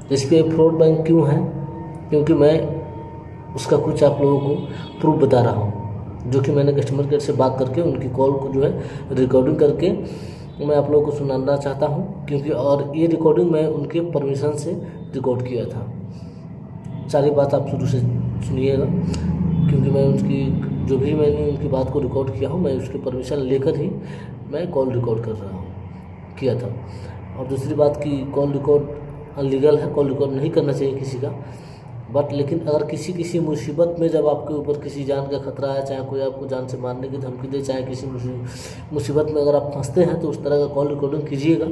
SBI fraud bank क्यों है? क्योंकि मैं उसका कुछ आप लोगों को प्रूफ बता रहा हूँ, जो कि मैंने कस्टमर केयर से बात करके उनकी कॉल को जो है रिकॉर्डिंग करके मैं आप लोगों को सुनाना चाहता हूँ। क्योंकि और ये रिकॉर्डिंग मैं उनके परमिशन से रिकॉर्ड किया था। सारी बात आप शुरू से सुनिएगा, क्योंकि मैं उसकी जो भी मैंने उनकी बात को रिकॉर्ड किया हूँ, मैं उसकी परमिशन लेकर ही मैं कॉल रिकॉर्ड कर रहा हूँ, किया था। और दूसरी बात कि कॉल रिकॉर्ड अनलीगल है, कॉल रिकॉर्ड नहीं करना चाहिए किसी का। बट लेकिन अगर किसी मुसीबत में जब आपके ऊपर किसी जान का खतरा है, चाहे कोई आपको जान से मारने की धमकी दे, चाहे किसी मुसीबत में अगर आप फंसते हैं, तो उस तरह का कॉल रिकॉर्डिंग कीजिएगा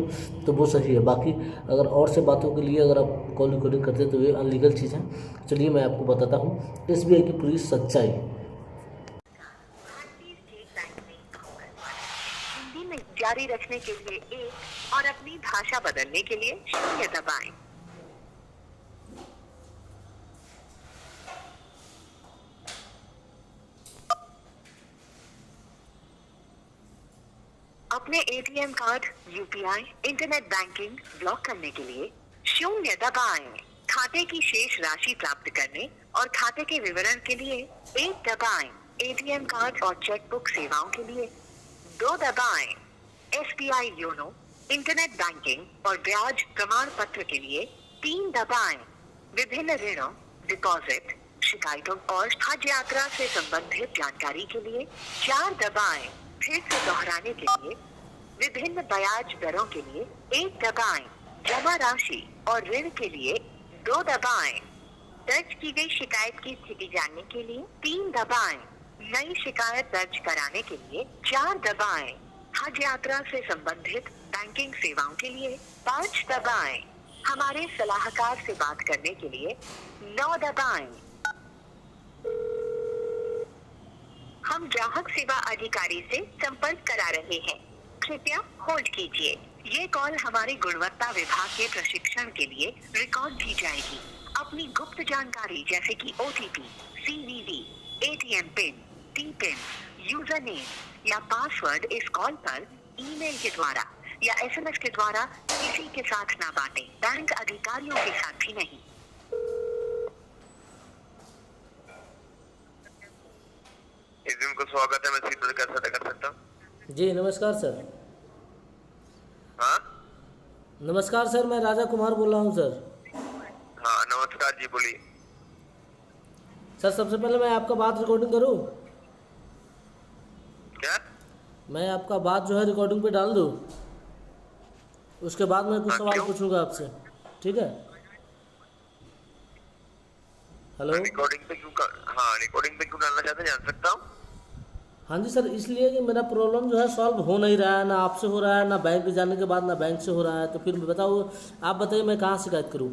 तो वो सही है। बाकी अगर और से बातों के लिए अगर आप कॉल रिकॉर्डिंग करते हैं तो ये अनलीगल चीज़ है। चलिए मैं आपको बताता हूँ SBI की पूरी सच्चाई। हिंदी में जारी रखने के लिए 1 और अपनी भाषा बदलने के लिए 0 दबाएं। अपने ATM card, UPI, internet banking block करने के लिए 0 दबाएं। खाते की शेष राशि प्राप्त करने और खाते के विवरण के लिए 1 दबाएं। ATM कार्ड और चेकबुक सेवाओं के लिए 2 दबाएं। SBI योनो, इंटरनेट बैंकिंग और ब्याज प्रमाण पत्र के लिए 3 दबाएं। विभिन्न ऋणों, डिपॉजिट, शिकायतों और हज यात्रा से संबंधित जानकारी के लिए 4 दबाएं। फिर से दोहराने के लिए विभिन्न ब्याज दरों के लिए 1 दबाएं। जमा राशि और ऋण के लिए 2 दबाएं। दर्ज की गई शिकायत की स्थिति जानने के लिए 3 दबाएं। नई शिकायत दर्ज कराने के लिए 4 दबाएं। हज यात्रा से संबंधित बैंकिंग सेवाओं के लिए 5 दबाएं। हमारे सलाहकार से बात करने के लिए 9 दबाएं। हम ग्राहक सेवा अधिकारी से संपर्क करा रहे हैं, कृपया होल्ड कीजिए। ये कॉल हमारे गुणवत्ता विभाग के प्रशिक्षण के लिए रिकॉर्ड की जाएगी। अपनी गुप्त जानकारी जैसे कि OTP, CVV, ATM pin, T pin, user name या पासवर्ड इस कॉल पर ईमेल के द्वारा या SMS के द्वारा किसी के साथ ना बांटें, बैंक अधिकारियों के साथ भी नहीं। को स्वागत है। मैं सीधे कैसे कर सकता हूँ? जी नमस्कार सर। हाँ नमस्कार सर, मैं राजा कुमार बोल रहा हूँ सर। हाँ नमस्कार जी, बोलिए। सर सबसे पहले मैं आपका बात रिकॉर्डिंग करूँ? क्या? मैं आपका बात जो है रिकॉर्डिंग पे डाल दूँ, उसके बाद मैं कुछ हाँ, सवाल क्यों? पूछूंगा आपसे, ठीक है? हेलो। रिकॉर्डिंग पे क्यों हाँ, रिकॉर्डिंग पे क्यों डालना चाहते हैं, जान सकता हूँ? हाँ जी सर, इसलिए कि मेरा प्रॉब्लम जो है सॉल्व हो नहीं रहा है, ना आपसे हो रहा है, ना बैंक जाने के बाद ना बैंक से हो रहा है। तो फिर बताओ, आप बताइए मैं कहाँ शिकायत करूँ?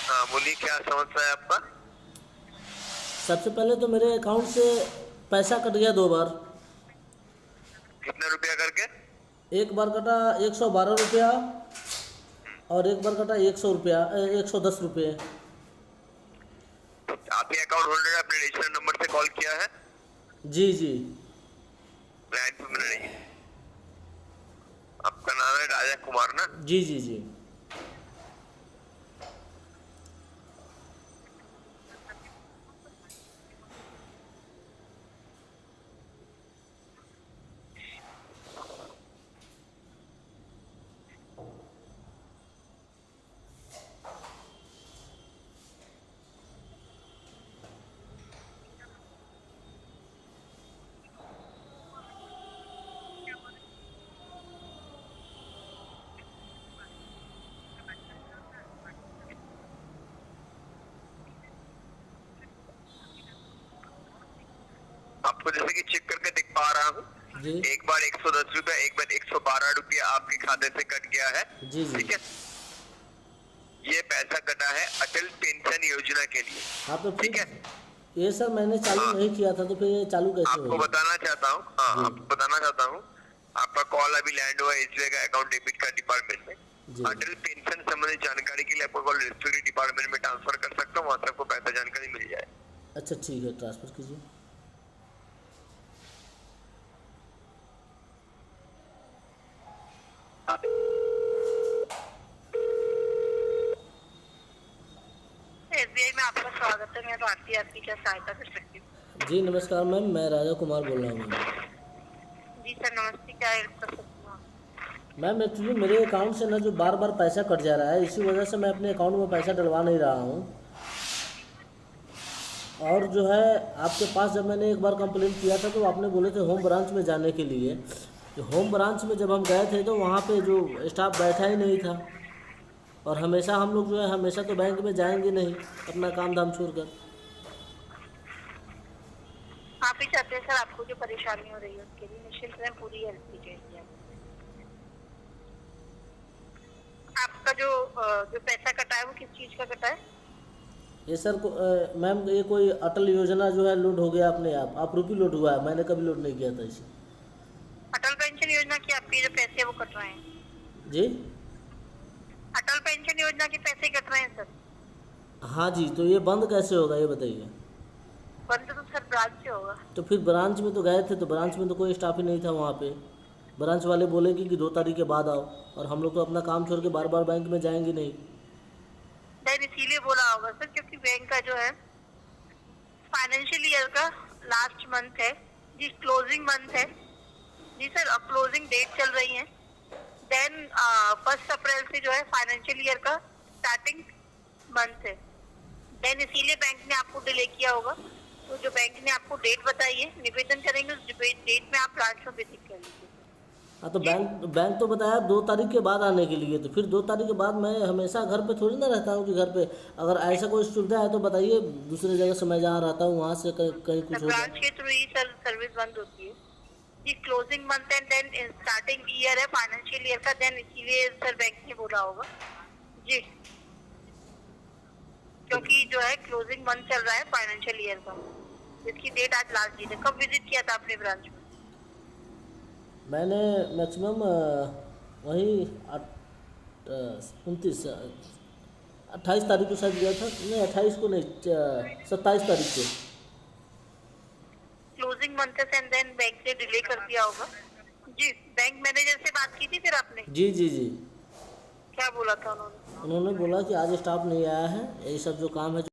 हाँ बोलिए, क्या समस्या है आपका? सबसे पहले तो मेरे अकाउंट से पैसा कट गया 2 बार। कितना रुपया करके? एक बार कटा 112 रुपया, और एक बार कटा 100 रुपया, 110 रुपये। आप ही अकाउंट होल्डर अपने रजिस्टर नंबर से कॉल किया है? जी जी। लाइन पे मिल रही है। आपका नाम है राजा कुमार ना? जी जी जी। आपको जैसे कि चेक करके दिख पा रहा हूँ, जी एक बार 110 रुपया, एक बार 112 रुपया आपके खाते से कट गया है। जी जी। ठीक है, ये पैसा कटा है अटल पेंशन योजना के लिए। हाँ तो ठीक फिर है, ये सर मैंने चालू हाँ नहीं किया था, तो फिर ये चालू कैसे आपको होगा? बताना चाहता हूँ, हाँ जी आपको बताना चाहता हूँ, आपका कॉल अभी लैंड हुआ SBI का अकाउंट डेबिट कार्ड डिपार्टमेंट में। जी। अटल पेंशन संबंधित जानकारी के लिए आपको कॉल रजिस्ट्री डिपार्टमेंट में ट्रांसफर कर सकता हूँ, वहाँ से आपको पैसा जानकारी मिल जाए। अच्छा ठीक है, ट्रांसफ़र कीजिए। यूपीआई में आपका स्वागत है। मैं भारती आपकी क्या सहायता कर सकती हूँ? जी नमस्कार मैम, मैं राजा कुमार बोल रहा हूँ मैम। जी सर नमस्ते, क्या हेल्प कर सकती हूँ आप? मैम एक्चुअली मेरे अकाउंट से ना जो बार बार पैसा कट जा रहा है, इसी वजह से मैं अपने अकाउंट में पैसा डलवा नहीं रहा हूँ। और जो है आपके पास जब मैंने एक बार कंप्लेंट किया था तो आपने बोले थे होम ब्रांच में जाने के लिए। तो होम ब्रांच में जब हम गए थे तो वहाँ पे जो स्टाफ बैठा ही नहीं था। और हमेशा हम लोग जो है हमेशा तो बैंक में जाएंगे नहीं अपना काम धाम छोड़कर। आप ही चाहते हैं सर आपको जो परेशानी हो रही है उसके लिए निश्चित में पूरी हेल्प की जाएगी। आपका जो पैसा कटा है वो किस चीज का कटा है? ये सर मैम ये कोई अटल योजना जो है लोड हो गया अपने आप रूपी लोड हुआ है, मैंने कभी लोड नहीं किया था इसे। अटल पेंशन योजना के आपके जो पैसे हैं वो कट रहे हैं? जी अटल पेंशन योजना के पैसे कट रहे हैं सर? हाँ जी, तो ये बंद कैसे होगा ये बताइए। बंद तो सर ब्रांच से होगा। तो फिर ब्रांच में तो गए थे, तो ब्रांच में तो कोई स्टाफ ही नहीं था वहाँ पे। ब्रांच वाले बोले कि 2 तारीख के बाद आओ, और हम लोग तो अपना काम छोड़ के बार बार बैंक में जाएंगे नहीं। नहीं इसीलिए बोला होगा सर क्योंकि बैंक का जो है फाइनेंशियल ईयर का लास्ट मंथ है जी, क्लोजिंग मंथ है जी सर। अब क्लोजिंग डेट चल रही है। देन 1 अप्रैल से जो है फाइनेंशियल ईयर का स्टार्टिंग मंथ है। देन इसीलिए बैंक ने आपको डिले किया होगा। तो जो बैंक ने आपको डेट बताई है निवेदन करेंगे उस डेट में आप ब्रांच में विजिट कर लीजिए। हाँ तो बैंक तो बताया 2 तारीख के बाद आने के लिए। तो फिर 2 तारीख के बाद मैं हमेशा घर पे थोड़ी ना रहता हूँ कि घर पे अगर ऐसा कोई सुविधा है तो बताइए, दूसरी जगह से मैं जहाँ रहता हूँ वहाँ से कहीं कुछ हो ब्रांच जाए। के थ्रू ही सर सर्विस बंद होती है जी। Closing month end then starting year है फाइनेंशियल ईयर का। देन इसीलिए सर बैंक ने बोला होगा जी, क्योंकि जो है क्लोजिंग मंथ चल रहा है फाइनेंशियल ईयर का। इसकी डेट आज लास्ट डेट है। कब विजिट किया था आपने ब्रांच में? मैंने मैक्सिमम वही 28 तारीख को शायद गया था। नहीं 28 को नहीं, 27 तारीख को। क्लोजिंग मंथ है एंड देन बैंक ने डिले कर दिया होगा जी। बैंक मैनेजर से बात की थी फिर आपने? जी जी जी, क्या बोला था उन्होंने? उन्होंने बोला कि आज स्टाफ नहीं आया है, यही सब जो काम है